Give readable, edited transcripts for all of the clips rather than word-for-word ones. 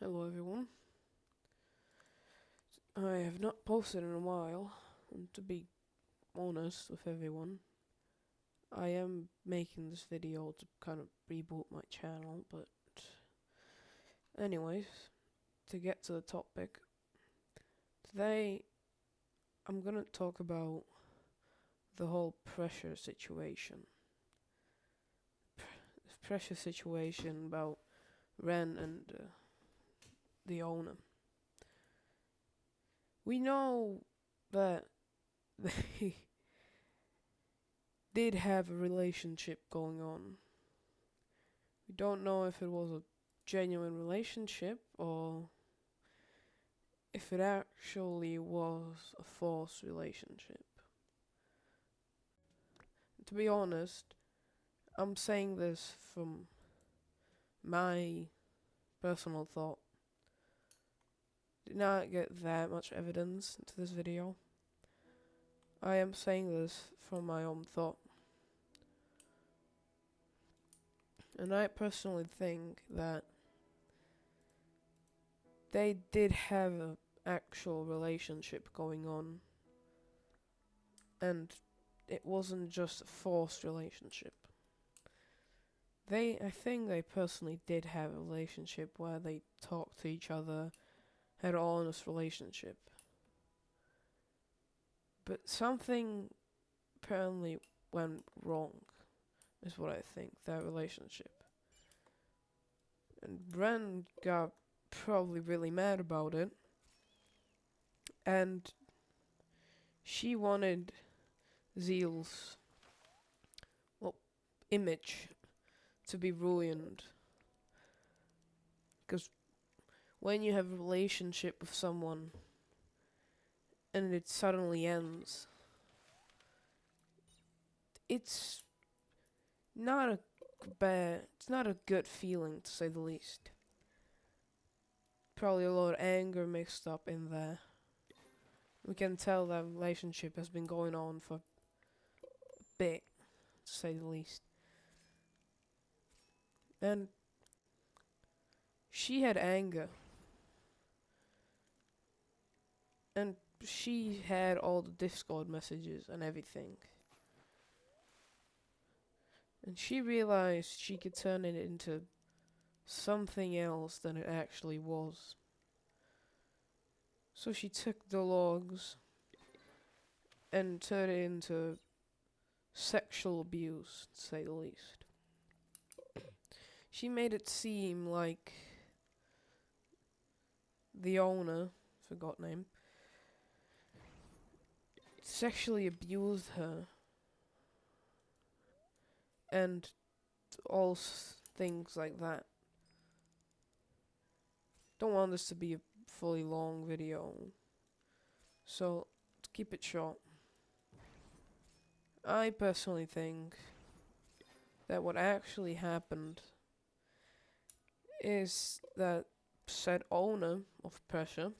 Hello everyone. I have not posted in a while, and to be honest with everyone, I am making this video to kind of reboot my channel, but anyways, to get to the topic, today I'm gonna talk about the whole pressure situation. Pressure situation about Ren and the owner. We know that they did have a relationship going on. We don't know if it was a genuine relationship or if it actually was a false relationship. To be honest, I'm saying this from my personal thought. Did not get that much evidence into this video. I am saying this from my own thought. And I personally think that they did have an actual relationship going on. And it wasn't just a forced relationship. I think they personally did have a relationship where they talked to each other, had an honest relationship. But something apparently went wrong, is what I think, that relationship. And Ren got probably really mad about it, and she wanted Zeal's image to be ruined. Because when you have a relationship with someone and it suddenly ends, it's not it's not a good feeling, to say the least. Probably a lot of anger mixed up in there. We can tell that relationship has been going on for a bit, to say the least. And she had anger. And she had all the Discord messages and everything. And she realized she could turn it into something else than it actually was. So she took the logs and turned it into sexual abuse, to say the least. She made it seem like the owner, forgot name, sexually abused her and all things like that. Don't want this to be a fully long video, so to keep it short, I personally think that what actually happened is that said owner of Pressure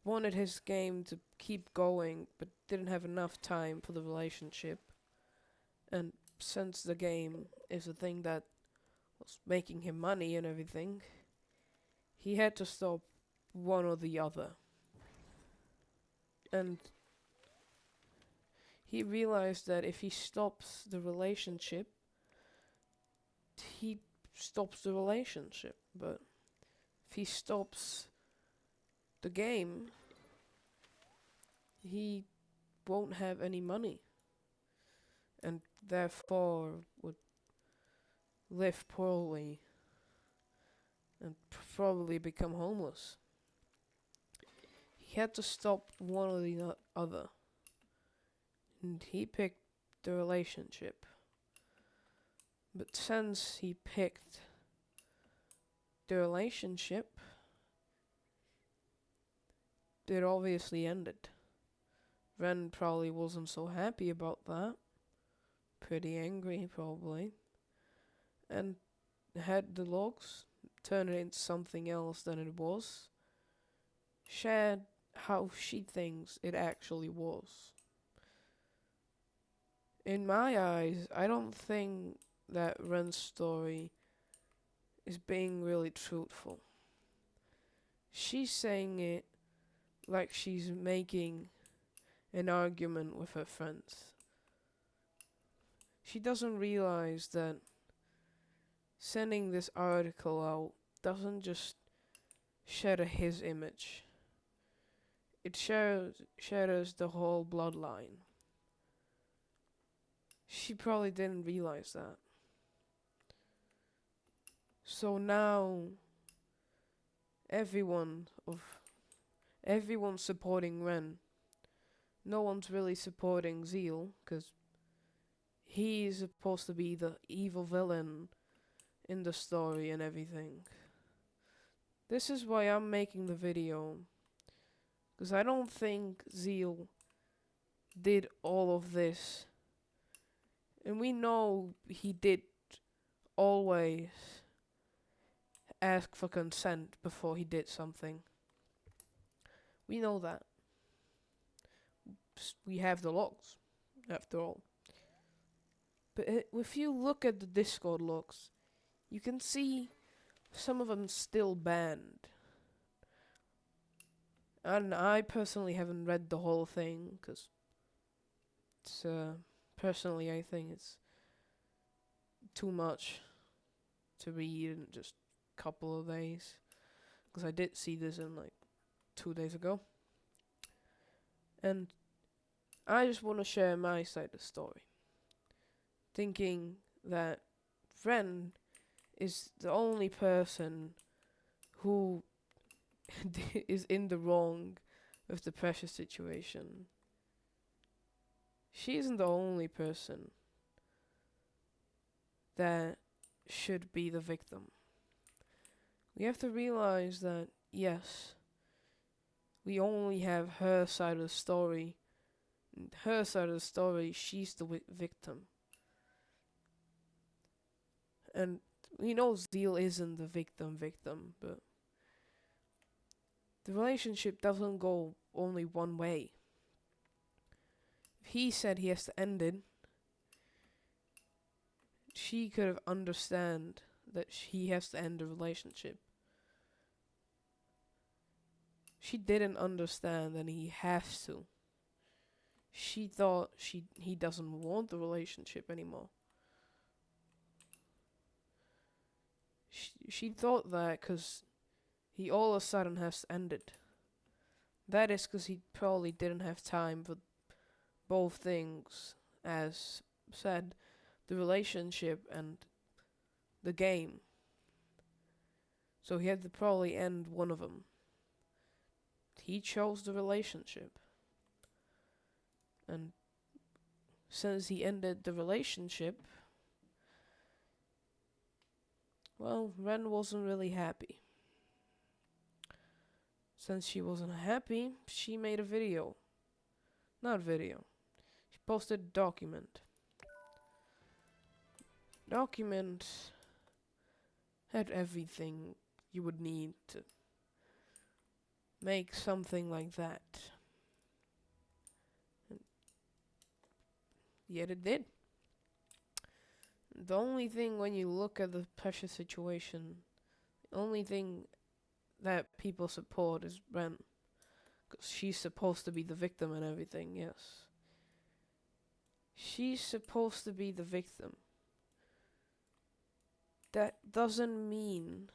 wanted his game to keep going but didn't have enough time for the relationship, and since the game is a thing that was making him money and everything, he had to stop one or the other. And he realized that if he stops the relationship, he stops the relationship. But if he stops the game, he won't have any money. And therefore would live poorly and probably become homeless. He had to stop one or the other. And he picked the relationship. But since he picked the relationship, it obviously ended. Ren probably wasn't so happy about that. Pretty angry, probably. And had the logs turn it into something else than it was. Shared how she thinks it actually was. In my eyes, I don't think that Ren's story is being really truthful. she's saying it like she's making an argument with her friends. She doesn't realize that sending this article out doesn't just shatter his image. It shatters the whole bloodline. She probably didn't realize that. So now everyone's supporting Ren. No one's really supporting Zeal, because he's supposed to be the evil villain in the story and everything. This is why I'm making the video, because I don't think Zeal did all of this. And we know he did always ask for consent before he did something. We know that. We have the logs, after all. But if you look at the Discord logs, you can see some of them still banned. And I personally haven't read the whole thing, because it's, personally I think it's too much to read in just a couple of days. Because I did see this in like 2 days ago. And I just want to share my side of the story. Thinking that Ren is the only person who is in the wrong with the Precious situation. She isn't the only person that should be the victim. We have to realize that, yes, we only have her side of the story. Her side of the story, she's the victim. And we know Zeal isn't the victim, but the relationship doesn't go only one way. If he said he has to end it, she could have understand that he has to end the relationship. She didn't understand that he has to. She thought he doesn't want the relationship anymore. She thought that because he all of a sudden has to end it. That is because he probably didn't have time for both things, as said, the relationship and the game. So he had to probably end one of them. He chose the relationship. And since he ended the relationship, well, Ren wasn't really happy. Since she wasn't happy, she made a video. Not video. She posted a document. Document had everything you would need to make something like that. And yet it did. The only thing when you look at the Precious situation, the only thing that people support is Ren. Because she's supposed to be the victim and everything, yes. She's supposed to be the victim. That doesn't mean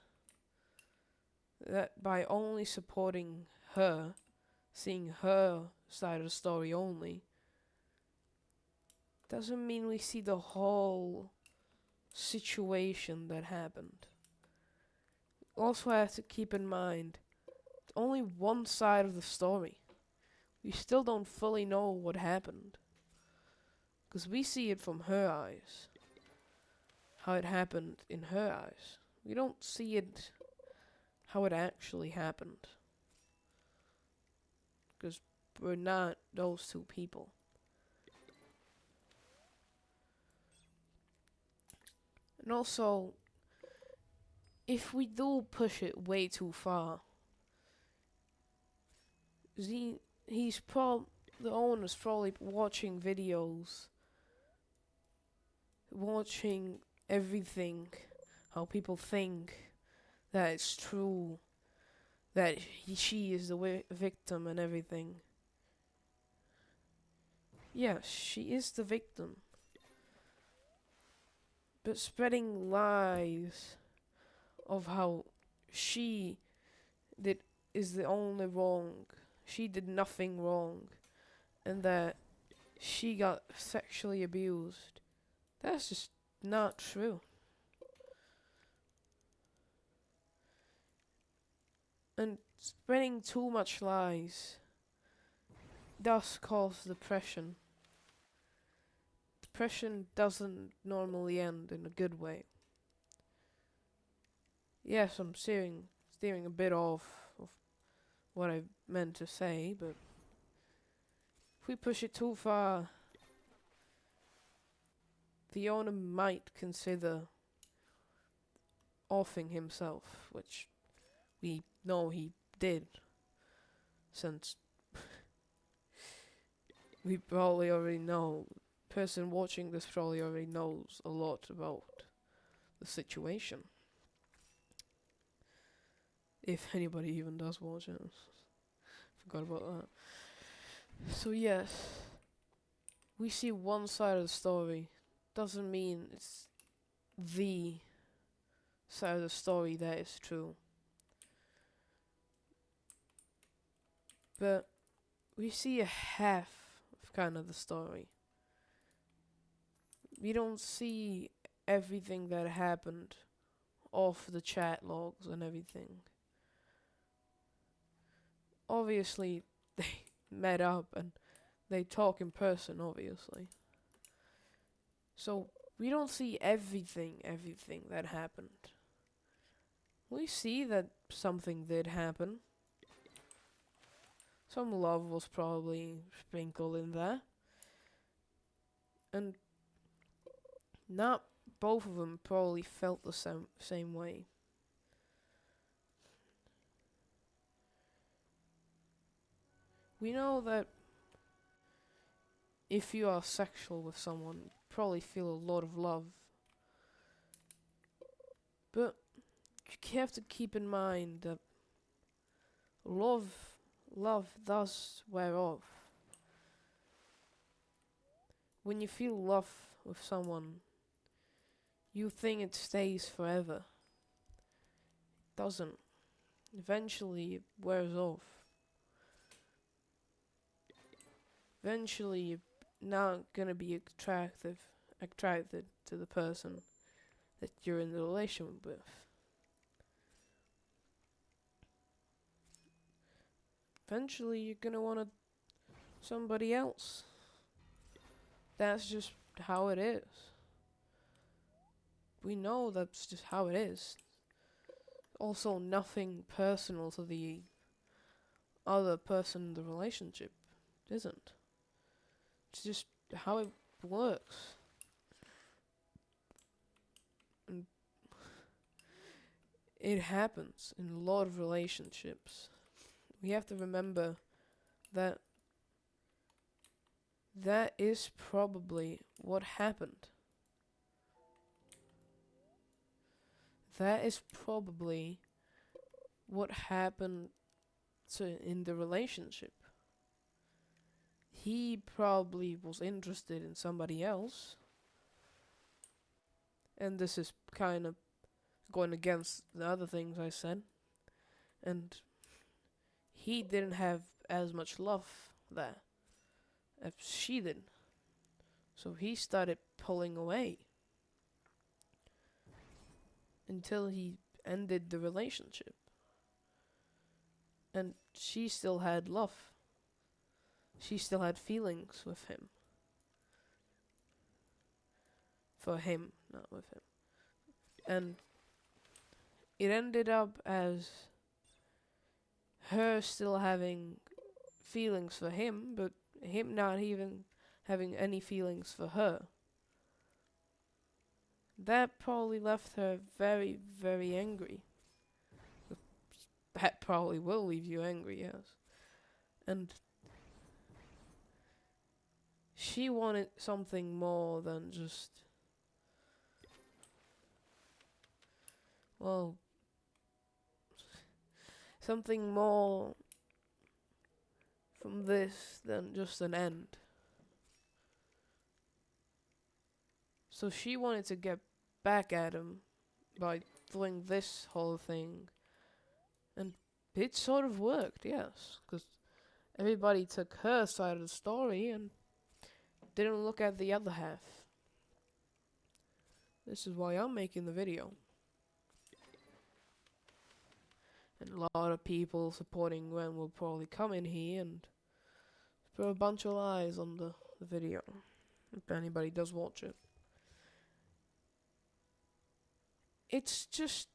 that by only supporting her, seeing her side of the story only, doesn't mean we see the whole situation that happened. Also have to keep in mind, it's only one side of the story. We still don't fully know what happened. Because we see it from her eyes. How it happened in her eyes. We don't see it how it actually happened. Because we're not those two people. And also, if we do push it way too far, the owner's probably watching videos, watching everything, how people think that it's true, that she is the victim and everything. Yes, she is the victim. But spreading lies of how she did is the only wrong. She did nothing wrong, and that she got sexually abused. That's just not true. And spreading too much lies does cause depression. Depression doesn't normally end in a good way. Yes, I'm steering a bit off of what I meant to say, but if we push it too far, the owner might consider offing himself, which we know he did, since we probably already know, person watching this probably already knows a lot about the situation. If anybody even does watch it. Forgot about that. So yes, we see one side of the story. Doesn't mean it's the side of the story that is true. But we see a half of kind of the story. We don't see everything that happened off the chat logs and everything. Obviously, they met up and they talk in person, obviously. So, we don't see everything that happened. We see that something did happen. Some love was probably sprinkled in there. And not both of them probably felt the same way. We know that if you are sexual with someone, you probably feel a lot of love. But you have to keep in mind that love does wear off. When you feel love with someone, you think it stays forever. It doesn't. Eventually it wears off. Eventually you're not gonna be attracted to the person that you're in the relation with. Eventually you're gonna want somebody else. That's just how it is. We know that's just how it is. Also, nothing personal to the other person in the relationship, isn't. It's just how it works. And it happens in a lot of relationships. We have to remember that that is probably what happened. That is probably what happened in the relationship. He probably was interested in somebody else. And this is kind of going against the other things I said. And he didn't have as much love there as she did. So he started pulling away until he ended the relationship. And she still had love. She still had feelings with him. For him, not with him. And it ended up as her still having feelings for him, but him not even having any feelings for her. That probably left her very, very angry. That probably will leave you angry, yes. And she wanted something more than just, well, something more from this than just an end. So she wanted to get back at him by doing this whole thing, and it sort of worked, yes, because everybody took her side of the story and didn't look at the other half. This is why I'm making the video. And a lot of people supporting Gwen will probably come in here and throw a bunch of lies on the video, if anybody does watch it. It's just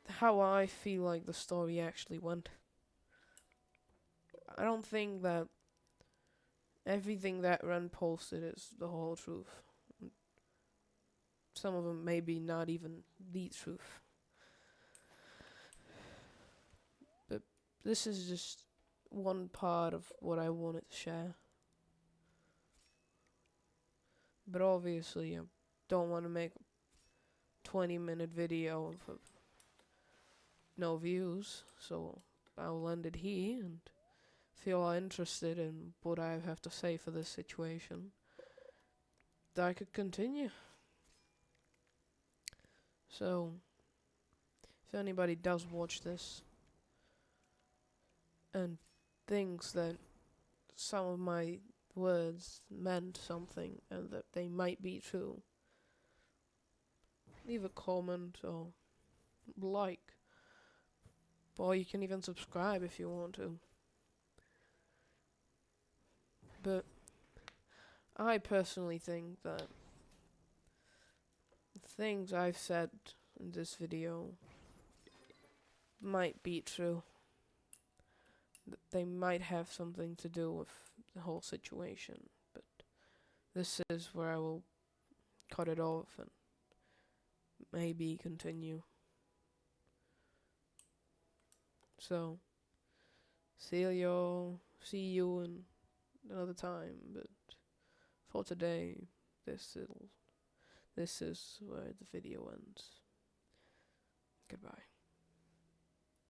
how I feel like the story actually went. I don't think that everything that Ren posted is the whole truth. Some of them maybe not even the truth. But this is just one part of what I wanted to share. But obviously I don't want to make a 20-minute video of no views, so I'll end it here, and if you are interested in what I have to say for this situation, I could continue. So, if anybody does watch this and thinks that some of my words meant something and that they might be true, leave a comment or like. Or you can even subscribe if you want to. But I personally think that the things I've said in this video might be true. That they might have something to do with the whole situation. But this is where I will cut it off and maybe continue. So, see you in another time, but for today, this is where the video ends. Goodbye.